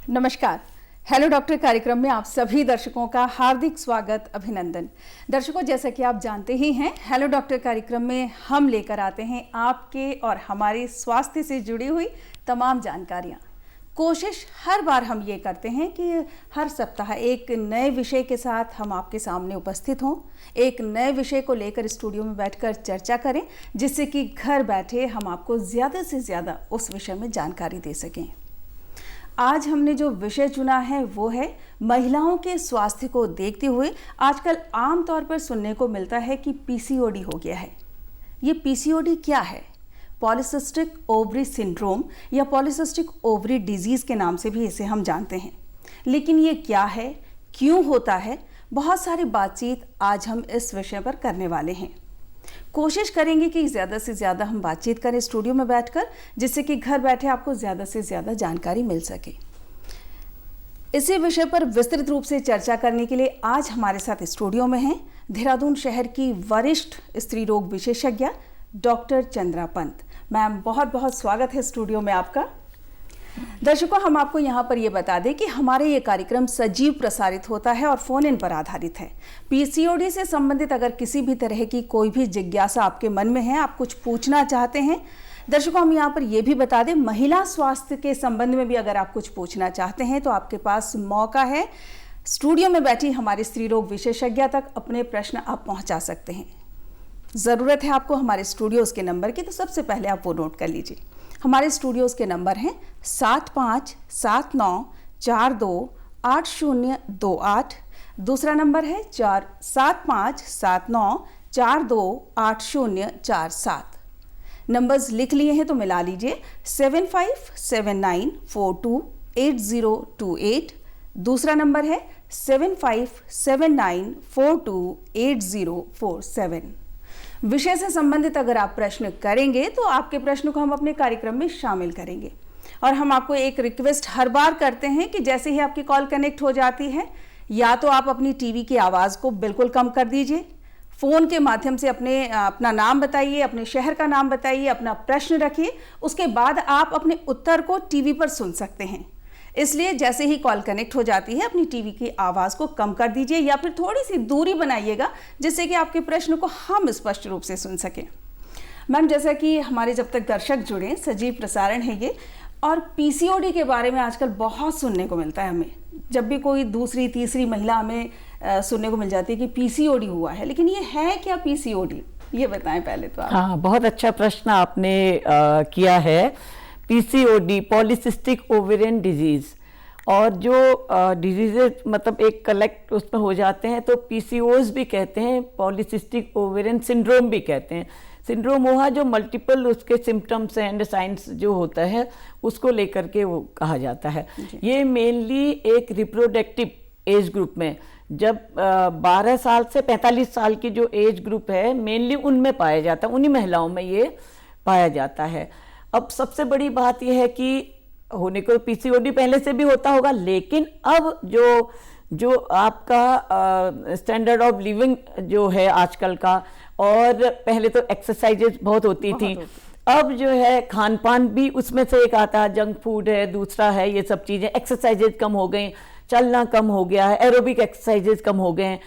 नमस्कार। Hello doctor कार्यक्रम में आप सभी दर्शकों का हार्दिक स्वागत, अभिनंदन। दर्शकों, जैसा कि आप जानते ही हैं, हेलो डॉक्टर कार्यक्रम में हम लेकर आते हैं आपके और हमारे स्वास्थ्य से जुड़ी हुई तमाम जानकारियां। कोशिश हर बार हम ये करते हैं कि हर सप्ताह एक नए विषय के साथ हम आपके सामने उपस्थित हों, एक नए विषय को लेकर स्टूडियो में बैठकर चर्चा करें, जिससे कि घर बैठे हम आपको ज़्यादा से ज़्यादा उस विषय में जानकारी दे सकें। आज हमने जो विषय चुना है वो है महिलाओं के स्वास्थ्य को देखते हुए आजकल आमतौर पर सुनने को मिलता है कि पीसीओडी हो गया है। ये पीसीओडी क्या है? पॉलीसिस्टिक ओवरी सिंड्रोम या पॉलीसिस्टिक ओवरी डिजीज के नाम से भी इसे हम जानते हैं। लेकिन ये क्या है, क्यों होता है, बहुत सारी बातचीत आज हम इस विषय पर करने वाले हैं। कोशिश करेंगे कि ज़्यादा से ज़्यादा हम बातचीत करें स्टूडियो में बैठकर, जिससे कि घर बैठे आपको ज़्यादा से ज़्यादा जानकारी मिल सके। इसी विषय पर विस्तृत रूप से चर्चा करने के लिए आज हमारे साथ स्टूडियो में हैं देहरादून शहर की वरिष्ठ स्त्री रोग विशेषज्ञ डॉक्टर चंद्रा पंत। मैम, बहुत बहुत स्वागत है स्टूडियो में आपका। दर्शकों, हम आपको यहाँ पर ये बता दें कि हमारे ये कार्यक्रम सजीव प्रसारित होता है और फोन इन पर आधारित है। पीसीओडी से संबंधित अगर किसी भी तरह की कोई भी जिज्ञासा आपके मन में है, आप कुछ पूछना चाहते हैं, दर्शकों हम यहाँ पर यह भी बता दें, महिला स्वास्थ्य के संबंध में भी अगर आप कुछ पूछना चाहते हैं तो आपके पास मौका है। स्टूडियो में बैठी हमारे स्त्री रोग विशेषज्ञ तक अपने प्रश्न आप पहुँचा सकते हैं। ज़रूरत है आपको हमारे स्टूडियोज़ के नंबर की, तो सबसे पहले आप वो नोट कर लीजिए। हमारे स्टूडियोज़ के नंबर हैं 7579428028। दूसरा नंबर है 7579428047। नंबर्स लिख लिए हैं तो मिला लीजिए 7579428028। दूसरा नंबर है 7579428047। विषय से संबंधित अगर आप प्रश्न करेंगे तो आपके प्रश्न को हम अपने कार्यक्रम में शामिल करेंगे। और हम आपको एक रिक्वेस्ट हर बार करते हैं कि जैसे ही आपकी कॉल कनेक्ट हो जाती है, या तो आप अपनी टीवी की आवाज़ को बिल्कुल कम कर दीजिए, फ़ोन के माध्यम से अपना नाम बताइए, अपने शहर का नाम बताइए, अपना प्रश्न रखिए, उसके बाद आप अपने उत्तर को टीवी पर सुन सकते हैं। इसलिए जैसे ही कॉल कनेक्ट हो जाती है अपनी टीवी की आवाज़ को कम कर दीजिए या फिर थोड़ी सी दूरी बनाइएगा, जिससे कि आपके प्रश्न को हम स्पष्ट रूप से सुन सकें। मैम, जैसा कि हमारे जब तक दर्शक जुड़े, सजीव प्रसारण है ये, और पीसीओडी के बारे में आजकल बहुत सुनने को मिलता है हमें। जब भी कोई दूसरी तीसरी महिला हमें सुनने को मिल जाती है कि पीसीओडी हुआ है, लेकिन ये है क्या पीसीओडी, ये बताएं पहले तो आप। हाँ, बहुत अच्छा प्रश्न आपने किया है। पीसीओडी पॉलीसिस्टिक ओवेरियन डिजीज, और जो डिजीजेज मतलब एक कलेक्ट उसमें हो जाते हैं तो पीसीओज भी कहते हैं, पॉलीसिस्टिक ओवेरियन सिंड्रोम भी कहते हैं। सिंड्रोम हुआ जो मल्टीपल उसके सिम्टम्स एंड साइंस जो होता है उसको लेकर के वो कहा जाता है। ये मेनली एक रिप्रोडक्टिव एज ग्रुप में, जब 12 साल से 45 साल की जो एज ग्रुप है मेनली उनमें पाया जाता है, उन्हीं महिलाओं में ये पाया जाता है। अब सबसे बड़ी बात यह है कि होने को पीसीओडी पहले से भी होता होगा, लेकिन अब जो आपका स्टैंडर्ड ऑफ लिविंग जो है आजकल का, और पहले तो एक्सरसाइजेज बहुत होती थी, अब जो है खान पान भी उसमें से एक आता है, जंक फूड है, दूसरा है ये सब चीज़ें, एक्सरसाइजेज कम हो गई, चलना कम हो गया है, एरोबिक एक्सरसाइजेज कम हो गए हैं,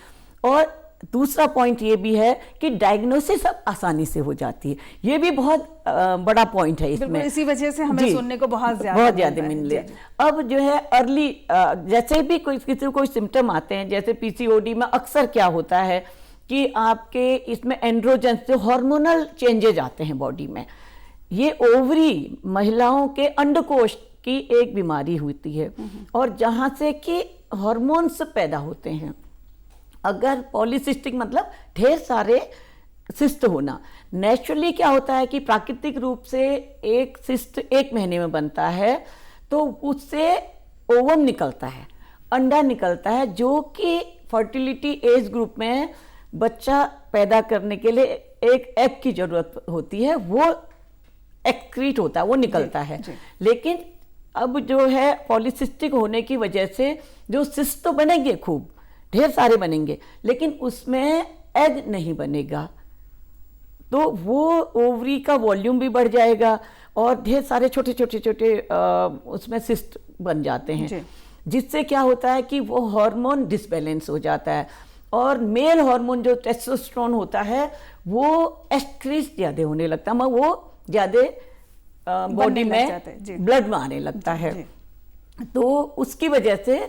और दूसरा पॉइंट ये भी है कि डायग्नोसिस अब आसानी से हो जाती है। ये भी बहुत बड़ा पॉइंट है इसमें। इसी वजह से हमें सुनने को बहुत ज्यादा मिल रहा है। अब जो है अर्ली जैसे भी किसी को कोई सिम्टम आते हैं, जैसे पीसीओडी में अक्सर क्या होता है कि आपके इसमें एंड्रोजन जो हार्मोनल चेंजेज आते हैं बॉडी में। ये ओवरी, महिलाओं के अंडकोश की एक बीमारी होती है, और जहाँ से कि हार्मोन्स पैदा होते हैं। अगर पॉलीसिस्टिक मतलब ढेर सारे सिस्ट होना, नेचुरली क्या होता है कि प्राकृतिक रूप से एक सिस्ट 1 महीने में बनता है, तो उससे ओवम निकलता है, अंडा निकलता है, जो कि फर्टिलिटी एज ग्रुप में बच्चा पैदा करने के लिए एक एग की जरूरत होती है, वो एक्सक्रीट होता है, वो निकलता है। लेकिन अब जो है पॉलीसिस्टिक होने की वजह से जो सिस्ट तो बनेंगे, खूब ढेर सारे बनेंगे, लेकिन उसमें एग नहीं बनेगा, तो वो ओवरी का वॉल्यूम भी बढ़ जाएगा और ढेर सारे छोटे छोटे उसमें सिस्ट बन जाते जी। हैं, जिससे क्या होता है कि वो हार्मोन डिसबैलेंस हो जाता है और मेल हार्मोन जो टेस्टोस्टेरोन होता है वो एक्सक्रीज ज़्यादा होने लगता है, वो ज़्यादा बॉडी में ब्लड में आने लगता है। तो उसकी वजह से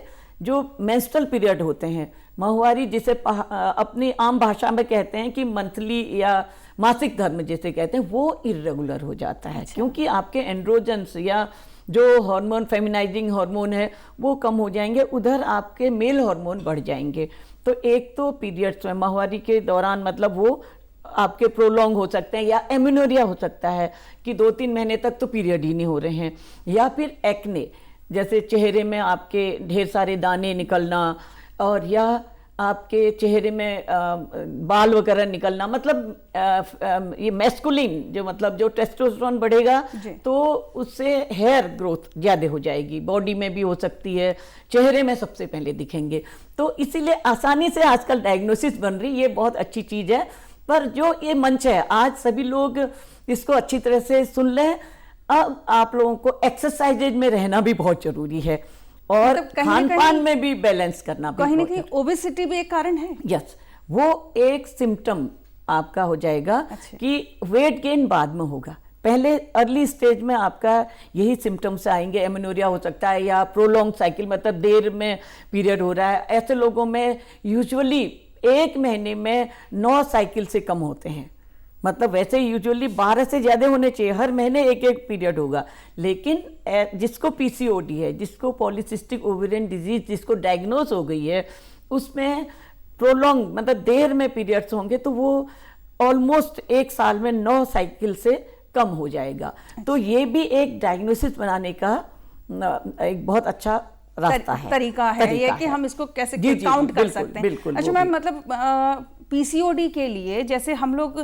जो मेंस्ट्रुअल पीरियड होते हैं, माहवारी जिसे अपनी आम भाषा में कहते हैं कि मंथली या मासिक धर्म जिसे कहते हैं, वो इरेगुलर हो जाता है। क्योंकि आपके एंड्रोजन्स या जो हार्मोन फेमिनाइजिंग हार्मोन है वो कम हो जाएंगे, उधर आपके मेल हार्मोन बढ़ जाएंगे। तो एक तो पीरियड्स में माहवारी के दौरान मतलब वो आपके प्रोलॉन्ग हो सकते हैं, या एमिनोरिया हो सकता है कि 2-3 महीने तक तो पीरियड ही नहीं हो रहे हैं, या फिर एक्ने जैसे चेहरे में आपके ढेर सारे दाने निकलना, और या आपके चेहरे में बाल वगैरह निकलना, मतलब ये मैस्कुलिन जो मतलब जो टेस्टोस्टेरोन बढ़ेगा तो उससे हेयर ग्रोथ ज़्यादा हो जाएगी, बॉडी में भी हो सकती है, चेहरे में सबसे पहले दिखेंगे। तो इसीलिए आसानी से आजकल डायग्नोसिस बन रही, ये बहुत अच्छी चीज़ है। पर जो ये मंच है आज सभी लोग इसको अच्छी तरह से सुन लें। अब आप लोगों को एक्सरसाइजेज में रहना भी बहुत जरूरी है और मतलब खान पान में भी बैलेंस करना भी कहीं ना कहीं ओबेसिटी भी एक कारण है। यस, वो एक सिम्टम आपका हो जाएगा। अच्छा। कि वेट गेन बाद में होगा, पहले अर्ली स्टेज में आपका यही सिम्टम्स आएंगे, एमेनोरिया हो सकता है या प्रोलॉन्ग साइकिल मतलब देर में पीरियड हो रहा है। ऐसे लोगों में यूजुअली 1 महीने में 9 साइकिल से कम होते हैं, मतलब वैसे यूजुअली 12 से ज़्यादा होने चाहिए, हर महीने एक पीरियड होगा। लेकिन जिसको पीसीओडी है, जिसको पॉलीसिस्टिक ओवेरियन डिजीज जिसको डायग्नोज हो गई है, उसमें प्रोलॉन्ग मतलब देर में पीरियड्स होंगे तो वो ऑलमोस्ट 1 साल में 9 साइकिल से कम हो जाएगा। तो ये भी एक डायग्नोसिस बनाने का एक बहुत अच्छा रास्ता है, तरीका है ये कि हम इसको कैसे काउंट कर सकते हैं। बिल्कुल, अच्छा मैम, मतलब पीसीओडी के लिए जैसे हम लोग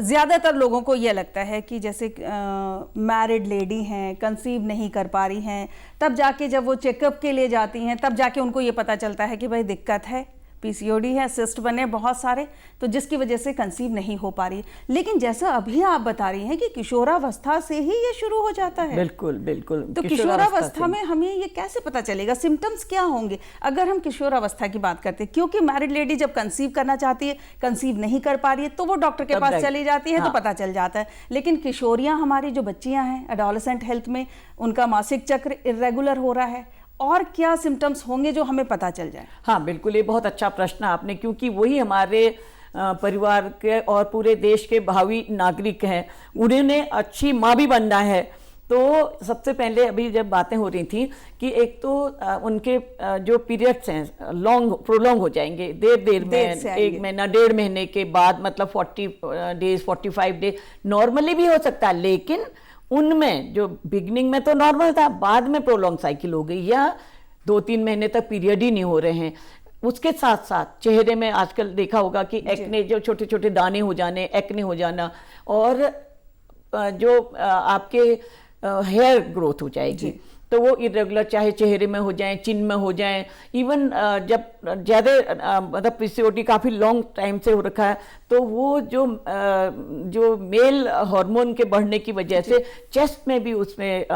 ज़्यादातर लोगों को ये लगता है कि जैसे मैरिड लेडी हैं, कंसीव नहीं कर पा रही हैं, तब जाके जब वो चेकअप के लिए जाती हैं तब जाके उनको ये पता चलता है कि भाई दिक्कत है, पीसीओडी है, सिस्ट बने बहुत सारे, तो जिसकी वजह से कंसीव नहीं हो पा रही। लेकिन जैसा अभी आप बता रही हैं कि किशोरावस्था से ही ये शुरू हो जाता है। बिल्कुल बिल्कुल। तो किशोरावस्था में हमें ये कैसे पता चलेगा, सिम्टम्स क्या होंगे अगर हम किशोरावस्था की बात करते हैं? क्योंकि मैरिड लेडी जब कंसीव करना चाहती है, कंसीव नहीं कर पा रही है, तो वो डॉक्टर के पास चली जाती है। हाँ। तो पता चल जाता है। लेकिन किशोरियां हमारी जो बच्चियां हैं एडोलेसेंट हेल्थ में, उनका मासिक चक्र इरेगुलर हो रहा है, और क्या सिम्टम्स होंगे जो हमें पता चल जाए? हाँ बिल्कुल, ये बहुत अच्छा प्रश्न आपने, क्योंकि वही हमारे परिवार के और पूरे देश के भावी नागरिक हैं, उन्हें अच्छी माँ भी बनना है। तो सबसे पहले अभी जब बातें हो रही थी कि एक तो उनके जो पीरियड्स हैं प्रोलॉन्ग हो जाएंगे देर में, 1 महीना 1.5 महीने के बाद, मतलब 40 डेज 45 डेज नॉर्मली भी हो सकता है। लेकिन उनमें जो बिगनिंग में तो नॉर्मल था, बाद में प्रोलॉन्ग साइकिल हो गई या 2-3 महीने तक पीरियड ही नहीं हो रहे हैं। उसके साथ साथ चेहरे में आजकल देखा होगा कि एक्ने, जो छोटे छोटे दाने हो जाने, एक्ने हो जाना, और जो आपके हेयर ग्रोथ हो जाएगी, तो वो इरेगुलर चाहे चेहरे में हो जाए, चिन में हो जाए। इवन जब ज़्यादा मतलब पीसीओडी काफ़ी लॉन्ग टाइम से हो रखा है, तो वो जो मेल हार्मोन के बढ़ने की वजह से चेस्ट में भी उसमें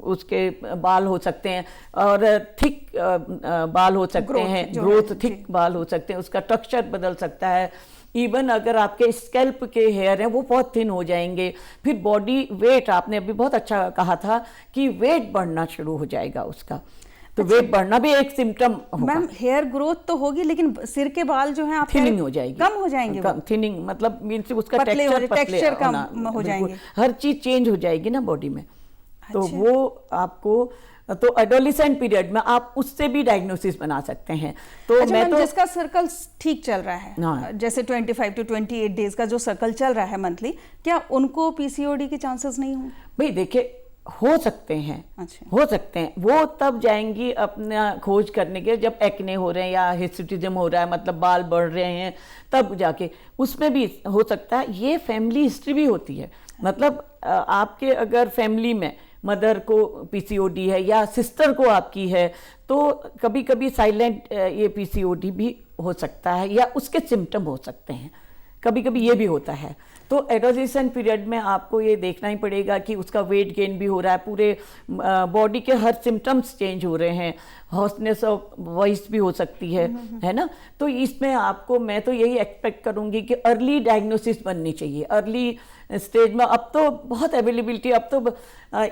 उसके बाल हो सकते हैं, और थिक बाल हो सकते हैं, ग्रोथ थिक बाल हो सकते हैं, उसका टेक्सचर बदल सकता है। इवन अगर आपके स्कैल्प के हेयर हैं वो बहुत थिन हो जाएंगे। फिर बॉडी वेट, आपने अभी बहुत अच्छा कहा था कि वेट बढ़ना शुरू हो जाएगा उसका, तो अच्छा, वेट बढ़ना भी एक सिम्टम होगा। मैम हेयर ग्रोथ तो होगी, लेकिन सिर के बाल जो हैं आप थिनिंग हो जाएगी, कम हो जाएंगे। थिनिंग मतलब मीन्स उसका टेक्सचर कम हो जाएंगे, हर चीज चेंज हो जाएगी ना बॉडी में। तो वो आपको, तो एडोलेसेंट पीरियड में आप उससे भी डायग्नोसिस बना सकते हैं। तो अच्छा, मैं तो जिसका सर्कल ठीक चल रहा है, हाँ, जैसे 25 to 28 डेज का जो सर्कल चल रहा है मंथली, क्या उनको पीसीओडी के चांसेस नहीं होंगे? भाई देखिए, हो सकते हैं। अच्छा। हो सकते हैं, वो तब जाएंगी अपना खोज करने के जब एक्ने हो रहे हैं या हिस्टुटिज्म हो रहा है, मतलब बाल बढ़ रहे हैं, तब जाके उसमें भी हो सकता है। ये फैमिली हिस्ट्री भी होती है, मतलब आपके अगर फैमिली में मदर को पीसीओडी है या सिस्टर को आपकी है, तो कभी कभी साइलेंट ये पीसीओडी भी हो सकता है, या उसके सिम्टम हो सकते हैं, कभी कभी ये भी होता है। तो एडोलेसेंट पीरियड में आपको ये देखना ही पड़ेगा कि उसका वेट गेन भी हो रहा है, पूरे बॉडी के हर सिम्टम्स चेंज हो रहे हैं, हॉर्सनेस ऑफ वॉइस भी हो सकती है ना। तो इसमें आपको मैं तो यही एक्सपेक्ट करूंगी कि अर्ली डायग्नोसिस बननी चाहिए, अर्ली स्टेज में। अब तो बहुत अवेलेबिलिटी, अब तो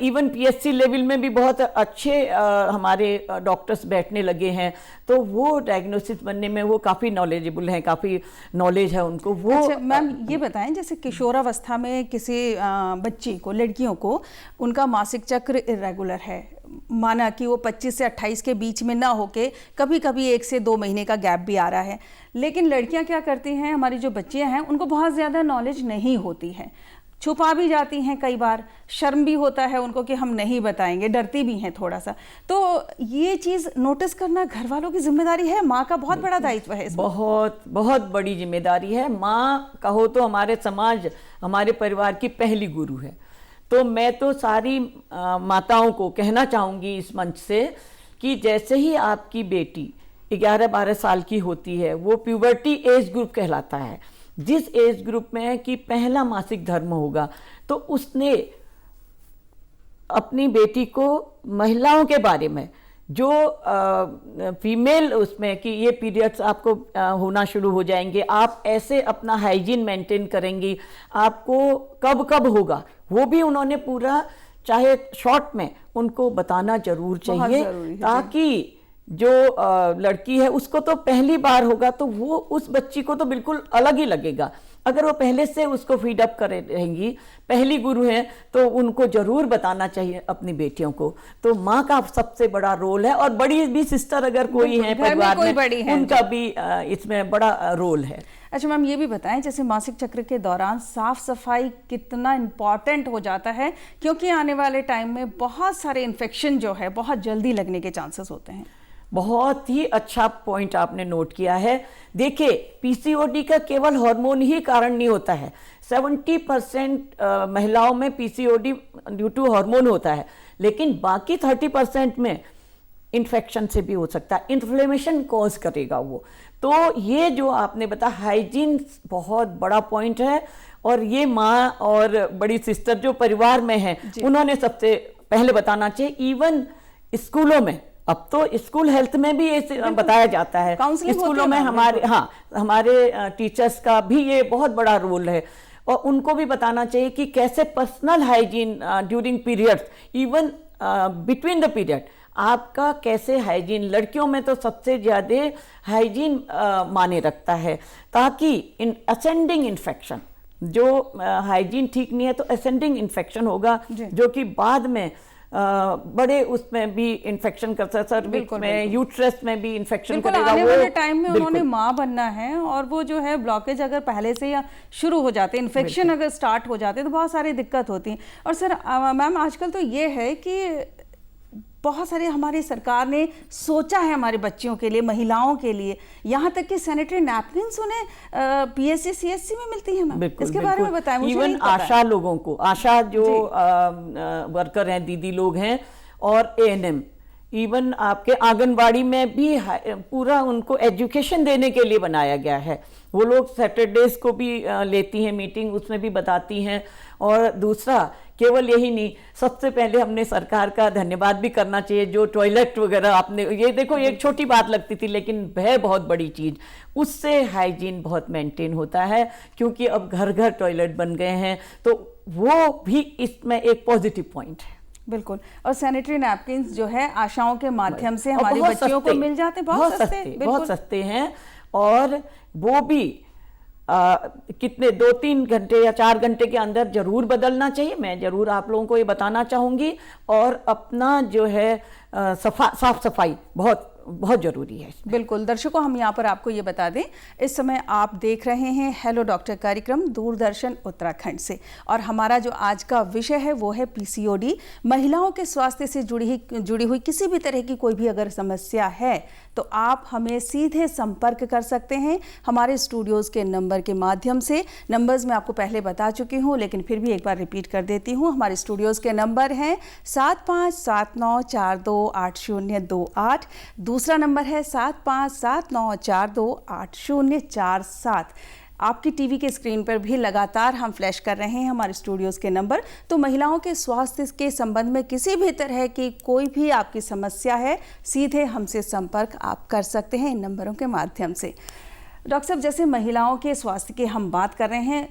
इवन पीएचसी लेवल में भी बहुत अच्छे हमारे डॉक्टर्स बैठने लगे हैं, तो वो डायग्नोसिस बनने में वो काफ़ी नॉलेजेबल हैं, काफ़ी नॉलेज है उनको वो। अच्छा मैम ये बताएं, जैसे किशोरावस्था में किसी बच्ची को, लड़कियों को, उनका मासिक चक्र इरेगुलर है, माना कि वो 25 से 28 के बीच में ना होके कभी कभी 1 से 2 महीने का गैप भी आ रहा है, लेकिन लड़कियां क्या करती हैं, हमारी जो बच्चियां हैं उनको बहुत ज़्यादा नॉलेज नहीं होती है, छुपा भी जाती हैं, कई बार शर्म भी होता है उनको कि हम नहीं बताएंगे, डरती भी हैं थोड़ा सा। तो ये चीज़ नोटिस करना घर वालों की जिम्मेदारी है, माँ का बहुत बड़ा दायित्व है इसमें। बहुत बहुत बड़ी जिम्मेदारी है। माँ कहो तो हमारे समाज, हमारे परिवार की पहली गुरु है। तो मैं तो सारी माताओं को कहना चाहूँगी इस मंच से कि जैसे ही आपकी बेटी 11-12 साल की होती है, वो प्यूबर्टी एज ग्रुप कहलाता है, जिस एज ग्रुप में है कि पहला मासिक धर्म होगा, तो उसने अपनी बेटी को महिलाओं के बारे में जो फीमेल उसमें कि ये पीरियड्स आपको होना शुरू हो जाएंगे, आप ऐसे अपना हाइजीन मेंटेन करेंगी, आपको कब कब होगा वो भी उन्होंने पूरा, चाहे शॉर्ट में, उनको बताना जरूर चाहिए, ताकि जो लड़की है उसको तो पहली बार होगा तो वो उस बच्ची को तो बिल्कुल अलग ही लगेगा। अगर वो पहले से उसको फीड अप कर रहेंगी, पहली गुरु हैं, तो उनको जरूर बताना चाहिए अपनी बेटियों को। तो माँ का सबसे बड़ा रोल है, और बड़ी भी सिस्टर अगर कोई है परिवार में, उनका भी इसमें बड़ा रोल है। अच्छा मैम ये भी बताएं, जैसे मासिक चक्र के दौरान साफ सफाई कितना इम्पॉर्टेंट हो जाता है, क्योंकि आने वाले टाइम में बहुत सारे इन्फेक्शन जो है बहुत जल्दी लगने के चांसेस होते हैं। बहुत ही अच्छा पॉइंट आपने नोट किया है। देखिए, पीसीओडी का केवल हार्मोन ही कारण नहीं होता है। 70% महिलाओं में पीसीओडी ड्यू टू हार्मोन होता है, लेकिन बाकी 30% में इन्फेक्शन से भी हो सकता है, इन्फ्लेमेशन कॉज करेगा वो। तो ये जो आपने बताया हाइजीन बहुत बड़ा पॉइंट है, और ये माँ और बड़ी सिस्टर जो परिवार में है उन्होंने सबसे पहले बताना चाहिए। इवन स्कूलों में, अब तो स्कूल हेल्थ में भी ये बताया जाता है, स्कूलों में हमारे टीचर्स का भी ये बहुत बड़ा रोल है, और उनको भी बताना चाहिए कि कैसे personal hygiene during periods, even between the period, आपका कैसे हाइजीन, लड़कियों में तो सबसे ज़्यादा हाइजीन माने रखता है, ताकि इन असेंडिंग इन्फेक्शन, जो हाइजीन ठीक नहीं है तो असेंडिंग इन्फेक्शन होगा, जो कि बाद में बड़े उसमें भी इन्फेक्शन कर सकता है, सर्विक्स में, यूट्रस में भी इन्फेक्शन करेगा। आने वाले टाइम में उन्होंने माँ बनना है, और वो जो है ब्लॉकेज अगर पहले से या शुरू हो जाते, इन्फेक्शन अगर स्टार्ट हो जाते तो बहुत सारी दिक्कत होती है। और सर मैम आजकल तो ये है कि बहुत सारी हमारी सरकार ने सोचा है हमारे बच्चियों के लिए, महिलाओं के लिए, यहाँ तक कि सैनिटरी नैपकिन्स उन्हें पीएससी सीएससी में मिलती है मैम, इसके बारे में बताएं मुझे। इवन आशा लोगों को, आशा जो वर्कर हैं, दीदी लोग हैं, और एएनएम, इवन आपके आंगनबाड़ी में भी पूरा उनको एजुकेशन देने के लिए बनाया गया है। वो लोग सैटरडेज को भी लेती हैं मीटिंग, उसमें भी बताती हैं। और दूसरा, केवल यही नहीं, सबसे पहले हमने सरकार का धन्यवाद भी करना चाहिए, जो टॉयलेट वगैरह आपने, ये देखो एक छोटी बात लगती थी लेकिन है बहुत बड़ी चीज़, उससे हाइजीन बहुत मेंटेन होता है, क्योंकि अब घर घर टॉयलेट बन गए हैं, तो वो भी इसमें एक पॉजिटिव पॉइंट है। बिल्कुल। और सैनिटरी नैपकिन्स जो है आशाओं के माध्यम से हमारी बच्चियों को मिल जाते, बहुत सस्ते हैं, और वो भी कितने 2-3 घंटे या 4 घंटे के अंदर जरूर बदलना चाहिए। मैं जरूर आप लोगों को ये बताना चाहूँगी, और अपना जो है साफ सफाई बहुत बहुत जरूरी है। बिल्कुल। दर्शकों, हम यहाँ पर आपको ये बता दें, इस समय आप देख रहे हैं हेलो डॉक्टर कार्यक्रम दूरदर्शन उत्तराखंड से, और हमारा जो आज का विषय है वो है पीसीओडी। महिलाओं के स्वास्थ्य से जुड़ी हुई किसी भी तरह की कोई भी अगर समस्या है तो आप हमें सीधे संपर्क कर सकते हैं हमारे स्टूडियोज़ के नंबर के माध्यम से। नंबर्स मैं आपको पहले बता चुकी हूँ, लेकिन फिर भी एक बार रिपीट कर देती हूँ। हमारे स्टूडियोज़ के नंबर हैं 7579428028, दूसरा नंबर है 7579428047। आपकी टीवी के स्क्रीन पर भी लगातार हम फ्लैश कर रहे हैं हमारे स्टूडियोज़ के नंबर। तो महिलाओं के स्वास्थ्य के संबंध में किसी भी तरह की कोई भी आपकी समस्या है, सीधे हमसे संपर्क आप कर सकते हैं इन नंबरों के माध्यम से। डॉक्टर साहब, जैसे महिलाओं के स्वास्थ्य की हम बात कर रहे हैं,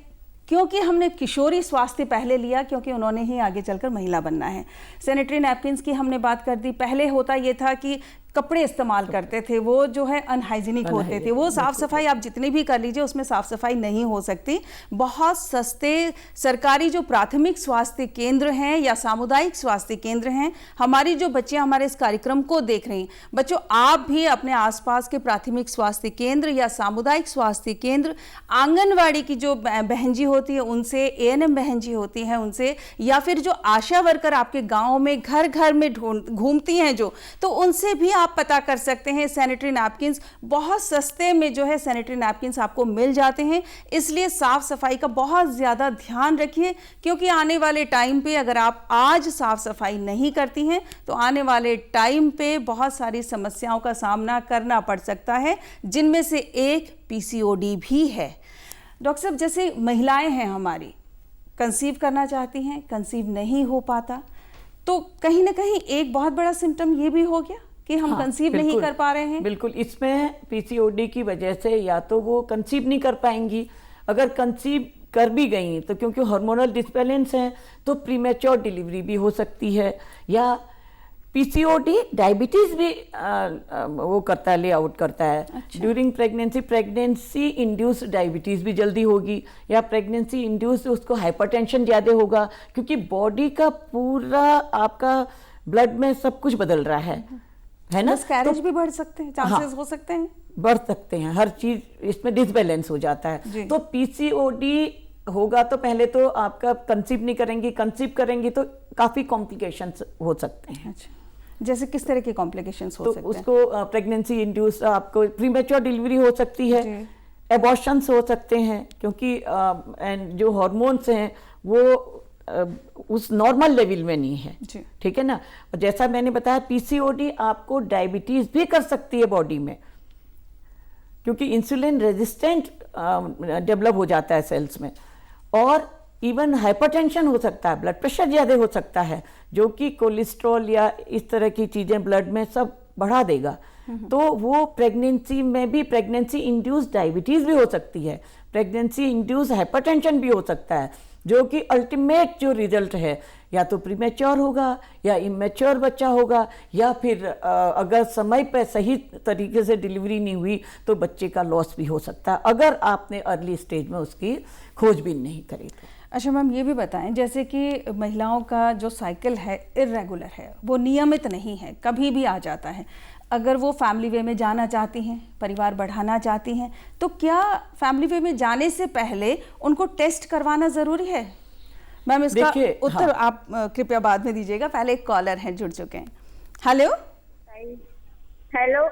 क्योंकि हमने किशोरी स्वास्थ्य पहले लिया, क्योंकि उन्होंने ही आगे चलकर महिला बनना है। सैनिटरी नैपकिन्स की हमने बात कर दी। पहले होता ये था कि कपड़े इस्तेमाल करते थे, वो जो है अनहाइजीनिक होते थे, वो साफ़ सफाई आप जितनी भी कर लीजिए उसमें साफ़ सफाई नहीं हो सकती। बहुत सस्ते सरकारी जो प्राथमिक स्वास्थ्य केंद्र हैं या सामुदायिक स्वास्थ्य केंद्र हैं, हमारी जो बच्चियां हमारे इस कार्यक्रम को देख रही हैं, बच्चों आप भी अपने आसपास के प्राथमिक स्वास्थ्य केंद्र या सामुदायिक स्वास्थ्य केंद्र, आंगनवाड़ी की जो बहन जी होती है उनसे, एएनएम बहन जी होती हैं उनसे, या फिर जो आशा वर्कर आपके गाँव में घर घर में घूमती हैं जो, तो उनसे भी आप पता कर सकते हैं। सैनिटरी नैपकिन्स बहुत सस्ते में जो है सैनिटरी नैपकिन्स आपको मिल जाते हैं। इसलिए साफ सफाई का बहुत ज़्यादा ध्यान रखिए, क्योंकि आने वाले टाइम पे अगर आप आज साफ सफाई नहीं करती हैं तो आने वाले टाइम पे बहुत सारी समस्याओं का सामना करना पड़ सकता है, जिनमें से एक पीसीओडी भी है। डॉक्टर साहब, जैसे महिलाएं हैं हमारी, कंसीव करना चाहती हैं, कंसीव नहीं हो पाता, तो कहीं ना कहीं एक बहुत बड़ा सिम्टम ये भी हो गया कि हम कंसीव नहीं कर पा रहे हैं। बिल्कुल, इसमें पीसीओडी की वजह से या तो वो कंसीव नहीं कर पाएंगी, अगर कंसीव कर भी गई तो क्योंकि हार्मोनल डिसबैलेंस है तो प्रीमेच्योर डिलीवरी भी हो सकती है, या पीसीओडी डायबिटीज भी वो करता है, ले आउट करता है। ड्यूरिंग प्रेगनेंसी इंड्यूस्ड डायबिटीज भी जल्दी होगी, या प्रेगनेंसी इंड्यूस्ड उसको हाइपरटेंशन ज़्यादा होगा, क्योंकि बॉडी का पूरा आपका ब्लड में सब कुछ बदल रहा है ना। मिसकैरेज भी बढ़ सकते हैं, चांसेस हो सकते हैं, बढ़ सकते हैं, हर चीज इसमें डिसबैलेंस हो जाता है। तो पीसीओडी होगा तो पहले तो आपका कंसीव नहीं करेंगी, कंसीव करेंगी तो काफी कॉम्प्लिकेशंस हो सकते हैं। अच्छा, जैसे किस तरह के कॉम्प्लिकेशंस हो सकते हैं? उसको प्रेगनेंसी इंड्यूस आपको प्रीमेच्योर डिलीवरी हो सकती है, एबॉर्शंस हो सकते हैं, क्योंकि एंड जो हार्मोन्स हैं वो उस नॉर्मल लेवल में नहीं है, ठीक है ना। और जैसा मैंने बताया पीसीओडी आपको डायबिटीज भी कर सकती है बॉडी में, क्योंकि इंसुलिन रेजिस्टेंट डेवलप हो जाता है सेल्स में, और इवन हाइपरटेंशन हो सकता है, ब्लड प्रेशर ज़्यादा हो सकता है, जो कि कोलेस्ट्रॉल या इस तरह की चीज़ें ब्लड में सब बढ़ा देगा। तो वो प्रेगनेंसी में भी प्रेगनेंसी इंड्यूस्ड डायबिटीज़ भी हो सकती है, प्रेगनेंसी इंड्यूस्ड हाइपरटेंशन भी हो सकता है, जो कि अल्टीमेट जो रिजल्ट है या तो प्रीमेच्योर होगा या इमेच्योर बच्चा होगा, या फिर अगर समय पर सही तरीके से डिलीवरी नहीं हुई तो बच्चे का लॉस भी हो सकता है, अगर आपने अर्ली स्टेज में उसकी खोजबीन नहीं करी तो। अच्छा मैम, ये भी बताएं, जैसे कि महिलाओं का जो साइकिल है इरेगुलर है, वो नियमित नहीं है, कभी भी आ जाता है। अगर वो फैमिली वे में जाना चाहती हैं, परिवार बढ़ाना चाहती हैं, तो क्या फैमिली वे में जाने से पहले उनको टेस्ट करवाना ज़रूरी है? मैम इसका उत्तर आप कृपया बाद में दीजिएगा, पहले एक कॉलर हैं जुड़ चुके हैं। हेलो हेलो,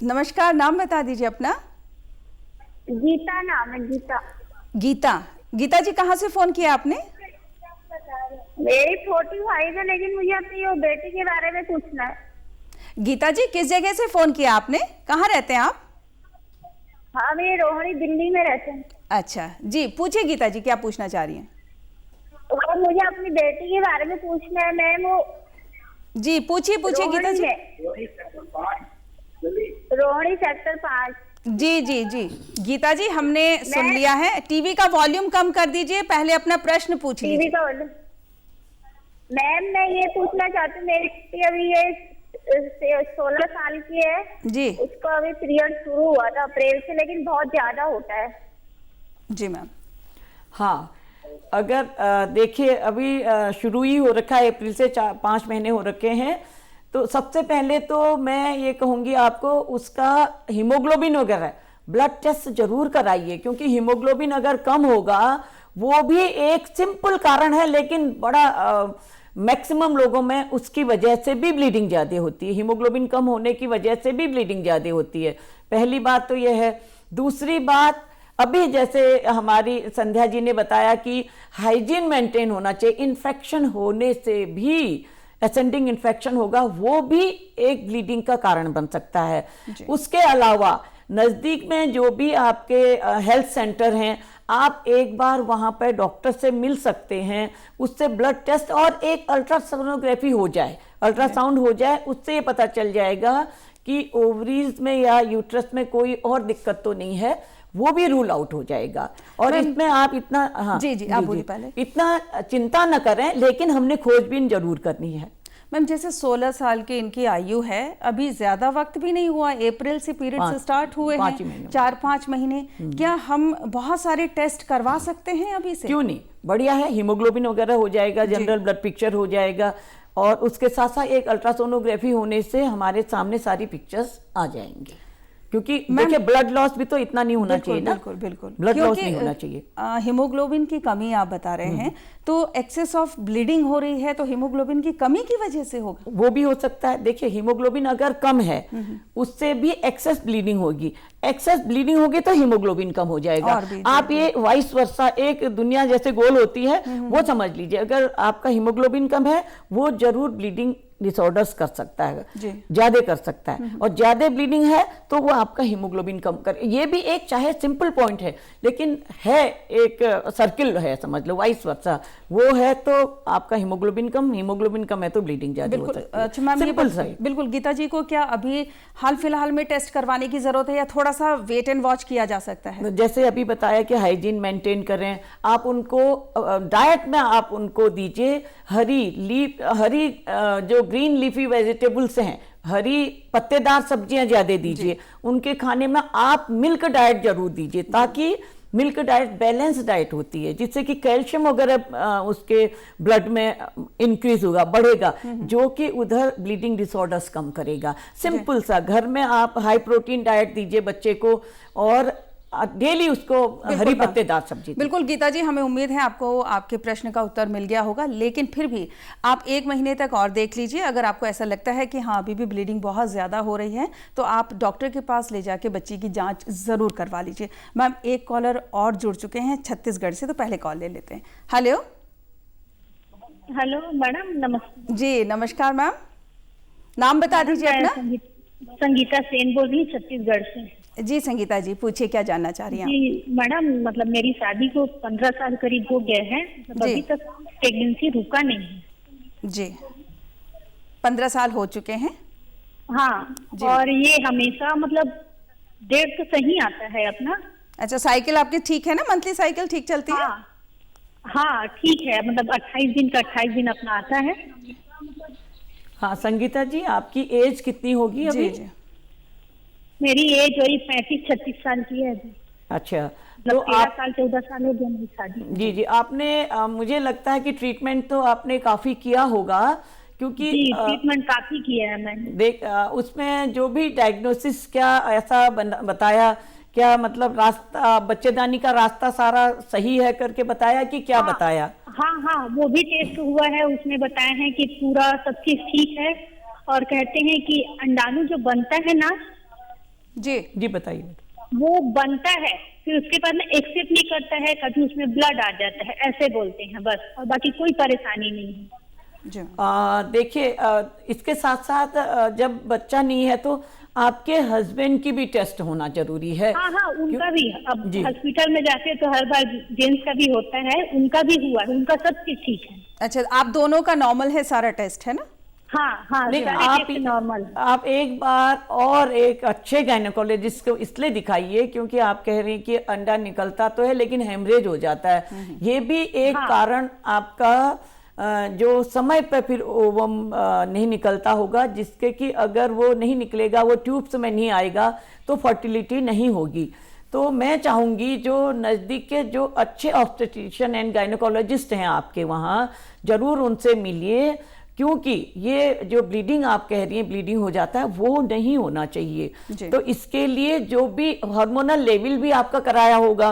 नमस्कार, नाम बता दीजिए अपना। गीता नाम है, गीता। गीता जी, कहाँ से फ़ोन किया आपने? मेरी 45 है, लेकिन मुझे अपनी वो बेटी के बारे में पूछना है। गीता जी, किस जगह से फ़ोन किया आपने? कहाँ रहते हैं आप? हाँ, मैं रोहिणी, दिल्ली में रहते हैं। अच्छा जी, पूछिए गीता जी, क्या पूछना चाह रही हैं? और मुझे अपनी बेटी के बारे में पूछना है मैम। वो जी पूछिए गीता जी। रोहिणी सेक्टर 5। जी गीता जी, हमने सुन लिया है। टीवी का वॉल्यूम कम कर दीजिए, पहले अपना प्रश्न पूछ लीजिए। टीवी का वॉल्यूम। मैम मैं ये पूछना चाहती हूँ, मेरी बेटी अभी ये 16 साल की है जी, उसको अभी पीरियड शुरू हुआ था अप्रैल से, लेकिन बहुत ज्यादा होता है। जी मैम। हाँ, अगर देखिए अभी शुरू ही हो रखा है, अप्रैल से 5 महीने हो रखे हैं, तो सबसे पहले तो मैं ये कहूँगी आपको उसका हीमोग्लोबिन वगैरह ब्लड टेस्ट जरूर कराइए, क्योंकि हीमोग्लोबिन अगर कम होगा, वो भी एक सिंपल कारण है, लेकिन बड़ा मैक्सिमम लोगों में उसकी वजह से भी ब्लीडिंग ज़्यादा होती है, हीमोग्लोबिन कम होने की वजह से भी ब्लीडिंग ज़्यादा होती है। पहली बात तो यह है। दूसरी बात, अभी जैसे हमारी संध्या जी ने बताया कि हाइजीन मेंटेन होना चाहिए, इन्फेक्शन होने से भी एसेंडिंग इन्फेक्शन होगा, वो भी एक ब्लीडिंग का कारण बन सकता है। उसके अलावा नज़दीक में जो भी आपके हेल्थ सेंटर हैं, आप एक बार वहाँ पर डॉक्टर से मिल सकते हैं, उससे ब्लड टेस्ट और एक अल्ट्रासोनोग्राफी हो जाए, अल्ट्रासाउंड हो जाए, उससे ये पता चल जाएगा कि ओवरीज में या यूट्रस में कोई और दिक्कत तो नहीं है, वो भी रूल आउट हो जाएगा। और इसमें आप इतना, हाँ जी आप बोलिए पहले, इतना चिंता न करें, लेकिन हमने खोजबीन जरूर करनी है। मैम जैसे 16 साल की इनकी आयु है, अभी ज्यादा वक्त भी नहीं हुआ, अप्रैल से पीरियड्स स्टार्ट हुए हैं, 4-5 महीने, क्या हम बहुत सारे टेस्ट करवा सकते हैं अभी से? क्यों नहीं, बढ़िया है, हीमोग्लोबिन वगैरह हो जाएगा, जनरल ब्लड पिक्चर हो जाएगा, और उसके साथ साथ एक अल्ट्रासोनोग्राफी होने से हमारे सामने सारी पिक्चर्स आ जाएंगे। क्योंकि देखिए ब्लड लॉस भी तो इतना नहीं होना चाहिए ना, बिल्कुल ब्लड लॉस नहीं होना चाहिए। हीमोग्लोबिन की कमी आप बता रहे हैं, तो एक्सेस ऑफ ब्लीडिंग हो रही है, तो हीमोग्लोबिन की कमी की वजह से होगा? वो भी हो सकता है। देखिए हीमोग्लोबिन अगर कम है उससे भी एक्सेस ब्लीडिंग होगी, एक्सेस ब्लीडिंग होगी तो हीमोग्लोबिन कम हो जाएगा। आप ये वाइस वर्सा, एक दुनिया जैसे गोल होती है वो समझ लीजिए। अगर आपका हीमोग्लोबिन कम है वो जरूर ब्लीडिंग डिसऑर्डर्स कर सकता है, ज्यादा कर सकता है, और ज्यादा ब्लीडिंग है तो वो आपका हीमोग्लोबिन कम कर, ये भी एक चाहे सिंपल पॉइंट है लेकिन है एक सर्किल है, समझ लो वाइस वर्सा, वो है तो आपका हीमोग्लोबिन कम है तो ब्लीडिंग ज्यादा हो सकती है। अच्छा मैम, सिंपल सा। बिल्कुल गीता जी को क्या अभी हाल फिलहाल में टेस्ट करवाने की जरूरत है या थोड़ा सा वेट एंड वॉच किया जा सकता है? जैसे अभी बताया कि हाइजीन मेंटेन करें, आप उनको डाइट में आप उनको दीजिए हरी जो ग्रीन लीफी वेजिटेबल्स हैं, हरी पत्तेदार सब्जियां ज्यादा दीजिए उनके खाने में। आप मिल्क डाइट जरूर दीजिए, ताकि मिल्क डाइट बैलेंस डाइट होती है जिससे कि कैल्शियम वगैरह उसके ब्लड में इंक्रीज होगा, बढ़ेगा, जो कि उधर ब्लीडिंग डिसऑर्डर्स कम करेगा। सिंपल सा घर में आप हाई प्रोटीन डाइट दीजिए बच्चे को, और डेली उसको हरी पत्तेदार सब्जी। बिल्कुल गीता जी, हमें उम्मीद है आपको आपके प्रश्न का उत्तर मिल गया होगा, लेकिन फिर भी आप 1 महीने तक और देख लीजिए। अगर आपको ऐसा लगता है कि हाँ अभी भी ब्लीडिंग बहुत ज़्यादा हो रही है तो आप डॉक्टर के पास ले जाके बच्ची की जांच ज़रूर करवा लीजिए। मैम एक कॉलर और जुड़ चुके हैं छत्तीसगढ़ से, तो पहले कॉल ले लेते हैं। हेलो मैडम, नमस्ते जी। नमस्कार मैम, नाम बता दीजिए अपना। संगीता सेन बोल रही हूँ छत्तीसगढ़ से। जी संगीता जी, पूछिए क्या जानना चाह रही हैं? जी मैडम, मतलब मेरी शादी को 15 साल करीब हो गए हैं, अभी तक प्रेगनेंसी रुका नहीं है। जी 15 साल हो चुके हैं? हाँ, और ये हमेशा मतलब डेट तो सही आता है अपना। अच्छा, साइकिल आपकी ठीक है ना, मंथली साइकिल ठीक चलती है? हाँ ठीक है, मतलब 28 दिन का 28 दिन अपना आता है। हाँ संगीता जी, आपकी एज कितनी होगी अभी? जी। मेरी एज वही 35-36 साल की है। अच्छा, तो 13-14 साल हो गए मेरी शादी। जी आपने मुझे लगता है कि ट्रीटमेंट तो आपने काफी किया होगा, क्योंकि ट्रीटमेंट काफी किया है मैंने। उसमें जो भी डायग्नोसिस क्या ऐसा बताया, क्या मतलब रास्ता, बच्चेदानी का रास्ता सारा सही है करके बताया कि क्या बताया? हाँ, वो भी टेस्ट हुआ है, उसमें बताया है कि पूरा सब चीज ठीक है, और कहते हैं कि अंडाणु जो बनता है ना। जी बताइए। वो बनता है, फिर उसके बाद में एक्सेप्ट नहीं करता है, कभी उसमें ब्लड आ जाता है, ऐसे बोलते हैं बस, और बाकी कोई परेशानी नहीं है। देखिए इसके साथ साथ जब बच्चा नहीं है तो आपके हस्बैंड की भी टेस्ट होना जरूरी है। हाँ, उनका भी। अब हॉस्पिटल में जाते तो हर बार जेंट्स का भी होता है, उनका भी हुआ है, उनका सब चीज ठीक है। अच्छा, आप दोनों का नॉर्मल है सारा टेस्ट, है ना? हाँ, नहीं, आप एक बार और एक अच्छे गायनेकोलॉजिस्ट को इसलिए दिखाइए क्योंकि आप कह रही हैं कि अंडा निकलता तो है लेकिन हेमरेज हो जाता है। ये भी एक कारण आपका जो समय पर फिर ओवम नहीं निकलता होगा, जिसके कि अगर वो नहीं निकलेगा, वो ट्यूब्स में नहीं आएगा तो फर्टिलिटी नहीं होगी। तो मैं चाहूँगी जो नज़दीक के जो अच्छे ऑब्स्टेट्रिशियन एंड गायनेकोलॉजिस्ट हैं आपके वहाँ, ज़रूर उनसे मिलिए, क्योंकि ये जो ब्लीडिंग आप कह रही हैं ब्लीडिंग हो जाता है, वो नहीं होना चाहिए। तो इसके लिए जो भी हार्मोनल लेवल भी आपका कराया होगा,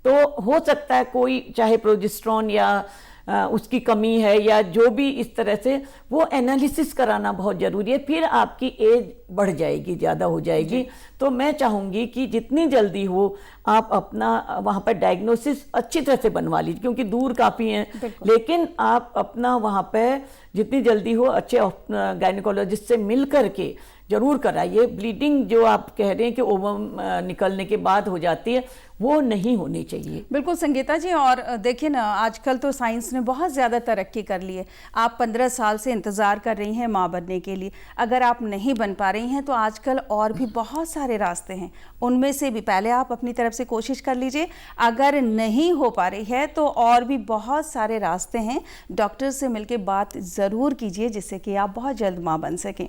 तो हो सकता है कोई चाहे प्रोजेस्टेरोन या उसकी कमी है या जो भी इस तरह से, वो एनालिसिस कराना बहुत ज़रूरी है। फिर आपकी एज बढ़ जाएगी, ज़्यादा हो जाएगी। तो मैं चाहूँगी कि जितनी जल्दी हो आप अपना वहाँ पर डायग्नोसिस अच्छी तरह से बनवा लीजिए, क्योंकि दूर काफ़ी हैं, लेकिन आप अपना वहाँ पर जितनी जल्दी हो अच्छे गायनेकोलॉजिस्ट से मिल करके जरूर कराइए। ब्लीडिंग जो आप कह रहे हैं कि ओवम निकलने के बाद हो जाती है, वो नहीं होनी चाहिए। बिल्कुल संगीता जी, और देखिए ना, आजकल तो साइंस ने बहुत ज़्यादा तरक्की कर ली है। आप 15 साल से इंतज़ार कर रही हैं माँ बनने के लिए, अगर आप नहीं बन पा रही हैं तो आजकल और भी बहुत सारे रास्ते हैं, उनमें से भी पहले आप अपनी तरफ से कोशिश कर लीजिए। अगर नहीं हो पा रही है तो और भी बहुत सारे रास्ते हैं, डॉक्टर से मिलकर बात ज़रूर कीजिए जिससे कि आप बहुत जल्द माँ बन सकें।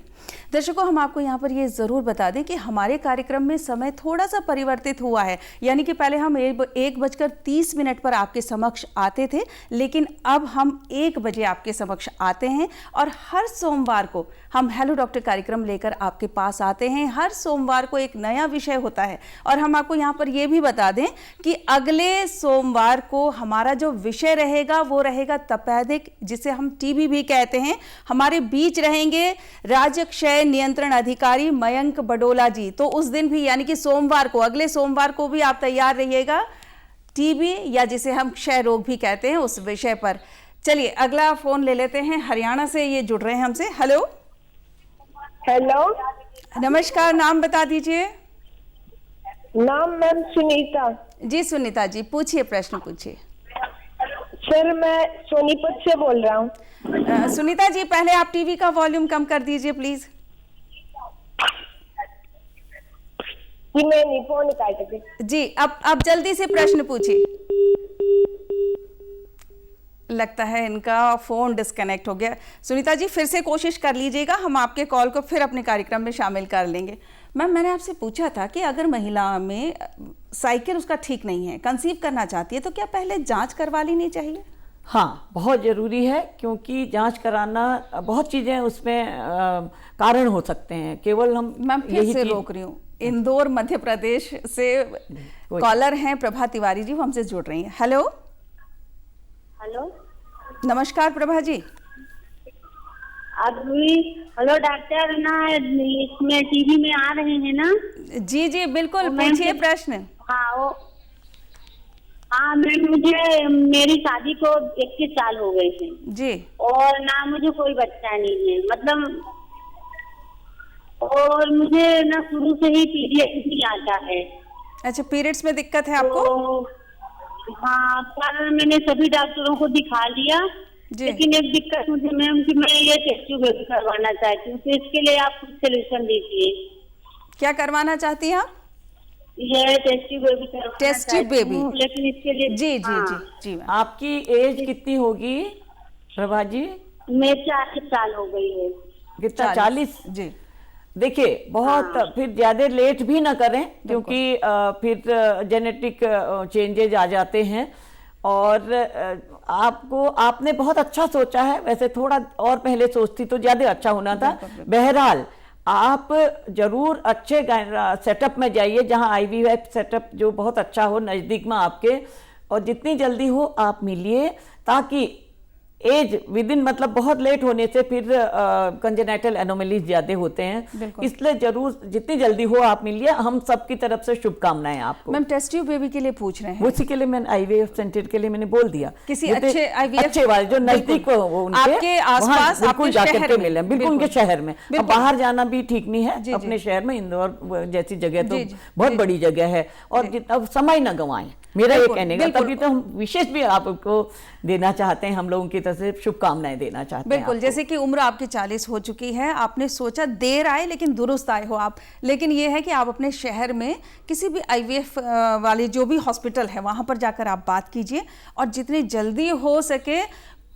दर्शकों, हम आपको यहाँ पर ये ज़रूर बता दें कि हमारे कार्यक्रम में समय थोड़ा सा परिवर्तित हुआ है, यानी कि पहले हम 1:30 पर आपके समक्ष आते थे, लेकिन अब हम 1 बजे आपके समक्ष आते हैं और हर सोमवार को हम हेलो डॉक्टर कार्यक्रम लेकर आपके पास आते हैं। हर सोमवार को एक नया विषय होता है और हम आपको यहाँ पर यह भी बता दें कि अगले सोमवार को हमारा जो विषय रहेगा वो रहेगा तपेदिक, जिसे हम टीबी भी कहते हैं। हमारे बीच रहेंगे राज्य क्षय नियंत्रण अधिकारी मयंक बडोला जी। तो उस दिन भी, यानी कि सोमवार को, अगले सोमवार को भी आप तैयार रहिएगा टीबी या जिसे हम क्षय रोग भी कहते हैं उस विषय पर। चलिए अगला फोन ले लेते हैं। हरियाणा से ये जुड़ रहे हैं हमसे। हेलो हेलो, नमस्कार, नाम बता दीजिए। नाम मैम सुनीता। जी सुनीता जी, पूछिए, प्रश्न पूछिए। सर मैं सोनीपत से बोल रहा हूँ। सुनीता जी, पहले आप टीवी का वॉल्यूम कम कर दीजिए प्लीज। जी मैं नहीं, फोन काट दे। जी अब जल्दी से प्रश्न पूछिए। लगता है इनका फोन डिस्कनेक्ट हो गया। सुनीता जी फिर से कोशिश कर लीजिएगा, हम आपके कॉल को फिर अपने कार्यक्रम में शामिल कर लेंगे। मैम, मैंने आपसे पूछा था कि अगर महिला में साइकिल उसका ठीक नहीं है, कंसीव करना चाहती है, तो क्या पहले जांच करवा लेनी चाहिए? हाँ, बहुत ज़रूरी है, क्योंकि जांच कराना, बहुत चीज़ें उसमें कारण हो सकते हैं। केवल हम मैम फिर से रोक रही हूँ, इंदौर मध्य प्रदेश से कॉलर हैं प्रभा तिवारी जी, वो हमसे जुड़ रही हैं। हेलो हेलो, नमस्कार प्रभा जी। अभी हेलो डॉक्टर ना, इसमें टीवी में आ रहे हैं ना? जी जी बिल्कुल, पूछिए प्रश्न। हाँ वो, हाँ मैम, मुझे मेरी शादी को 21 साल हो गए हैं जी, और ना मुझे कोई बच्चा नहीं है, मतलब, और मुझे ना शुरू से ही पीरियड नहीं आता है। अच्छा, पीरियड्स में दिक्कत है आपको? तो हाँ, पर मैंने सभी डॉक्टरों को दिखा लिया, लेकिन एक दिक्कत मुझे मैम कि मैं ये टेस्ट ट्यूब बेबी करवाना चाहती हूँ, तो इसके लिए आप कुछ सोल्यूशन दीजिए। क्या करवाना चाहती हैं आप? ये टेस्ट ट्यूब बेबी करवाना, टेस्ट ट्यूब बेबी, लेकिन इसके लिए जी जी हाँ। जी जी। आपकी एज कितनी होगी प्रभा जी? मैं 40 साल हो गई है। कितना? 40 जी। देखिए, बहुत फिर ज्यादा लेट भी ना करें, क्योंकि फिर जेनेटिक चेंजेज आ जाते हैं। और आपने बहुत अच्छा सोचा है, वैसे थोड़ा और पहले सोचती तो ज्यादा अच्छा होना था। बहरहाल आप जरूर अच्छे सेटअप में जाइए, जहां IVF सेटअप जो बहुत अच्छा हो नज़दीक में आपके, और जितनी जल्दी हो आप मिलिए, ताकि एज विद इन, मतलब बहुत लेट होने से फिर कंजेनाइटल एनोमलीज ज्यादा होते हैं, इसलिए जरूर जितनी जल्दी हो आप मिलिए। हम सबकी तरफ से शुभकामनाएं आपको। मैम, टेस्ट ट्यूब बेबी के लिए पूछ रहे हैं, उसी के लिए मैंने IVF सेंटर के लिए मैंने बोल दिया, किसी अच्छे वाले जो नजदीक आपके आसपास, बिल्कुल जाकर के मिले, बिल्कुल उनके शहर में। अब बाहर जाना भी ठीक नहीं है, अपने शहर में, इंदौर जैसी जगह तो बहुत बड़ी जगह है, और अब समय न गंवाएं, मेरा ये कहने का। तभी तो हम विशेष भी आपको देना चाहते हैं, हम लोगों की तरफ से शुभकामनाएं देना चाहते हैं। बिल्कुल, जैसे कि उम्र आपकी 40 हो चुकी है, आपने सोचा देर आए लेकिन दुरुस्त आए हो आप, लेकिन ये है कि आप अपने शहर में किसी भी IVF वाले जो भी हॉस्पिटल है वहां पर जाकर आप बात कीजिए, और जितनी जल्दी हो सके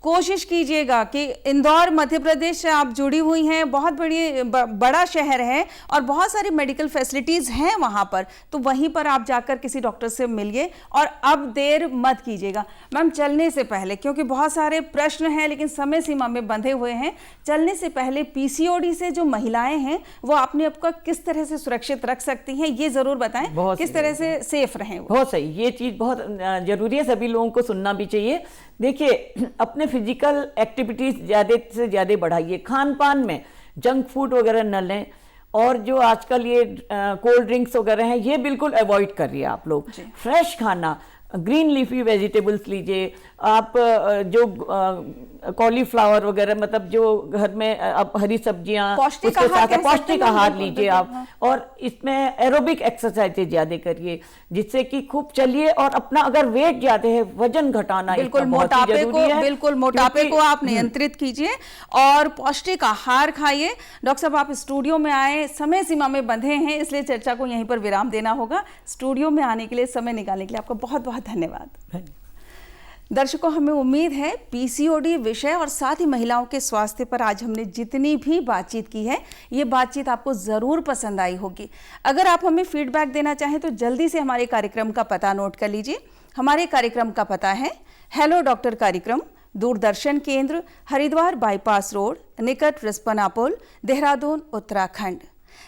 कोशिश कीजिएगा कि इंदौर मध्य प्रदेश से आप जुड़ी हुई हैं, बहुत बड़ा शहर है और बहुत सारी मेडिकल फैसिलिटीज़ हैं वहाँ पर, तो वहीं पर आप जाकर किसी डॉक्टर से मिलिए, और अब देर मत कीजिएगा। मैम, चलने से पहले, क्योंकि बहुत सारे प्रश्न हैं लेकिन समय सीमा में बंधे हुए हैं, चलने से पहले PCOD से जो महिलाएं हैं वो अपने आप को किस तरह से सुरक्षित रख सकती हैं, ये ज़रूर बताएं, किस तरह से सेफ रहें। बहुत सही, ये चीज़ बहुत ज़रूरी है, सभी लोगों को सुनना भी चाहिए। देखिए, अपने फिजिकल एक्टिविटीज ज़्यादा से ज़्यादा बढ़ाइए, खान पान में जंक फूड वगैरह न लें, और जो आजकल ये कोल्ड ड्रिंक्स वगैरह हैं ये बिल्कुल अवॉइड करिए आप लोग। फ्रेश खाना, ग्रीन लीफी वेजिटेबल्स लीजिए, आप जो कॉलीफ्लावर वगैरह, मतलब जो घर में आप हरी सब्जियां, पौष्टिक उसके आहार साथ कह पौष्टिक सकते हैं, आहार बिल्कुल, लीजिए बिल्कुल, आप। हाँ। और इसमें एरोबिक एक्सरसाइजेज ज्यादा करिए, जिससे कि खूब चलिए। और अपना अगर वेट ज्यादा है, वजन घटाना बिल्कुल इसका बहुत ही मोटापे जरूरी को, है, बिल्कुल मोटापे क्योंकि- को आप नियंत्रित कीजिए और पौष्टिक आहार खाइए। डॉक्टर साहब, आप स्टूडियो में आए, समय सीमा में बंधे हैं, इसलिए चर्चा को यहीं पर विराम देना होगा। स्टूडियो में आने के लिए, समय निकालने के लिए आपका बहुत बहुत धन्यवाद। दर्शकों, हमें उम्मीद है पीसीओडी विषय और साथ ही महिलाओं के स्वास्थ्य पर आज हमने जितनी भी बातचीत की है, ये बातचीत आपको ज़रूर पसंद आई होगी। अगर आप हमें फीडबैक देना चाहें तो जल्दी से हमारे कार्यक्रम का पता नोट कर लीजिए। हमारे कार्यक्रम का पता है हेलो डॉक्टर कार्यक्रम, दूरदर्शन केंद्र, हरिद्वार बाईपास रोड, निकट रिस्पना पुल, देहरादून, उत्तराखंड।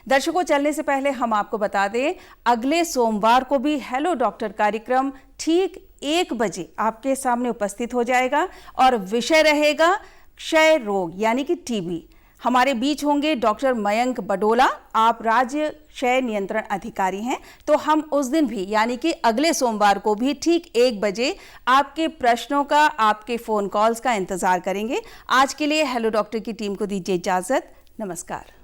दर्शकों, चलने से पहले हम आपको बता दें, अगले सोमवार को भी हेलो डॉक्टर कार्यक्रम ठीक 1 बजे आपके सामने उपस्थित हो जाएगा और विषय रहेगा क्षय रोग यानी कि टीबी। हमारे बीच होंगे डॉक्टर मयंक बडोला, आप राज्य क्षय नियंत्रण अधिकारी हैं। तो हम उस दिन भी यानी कि अगले सोमवार को भी ठीक 1 बजे आपके प्रश्नों का, आपके फोन कॉल्स का इंतजार करेंगे। आज के लिए हेलो डॉक्टर की टीम को दीजिए इजाजत। नमस्कार।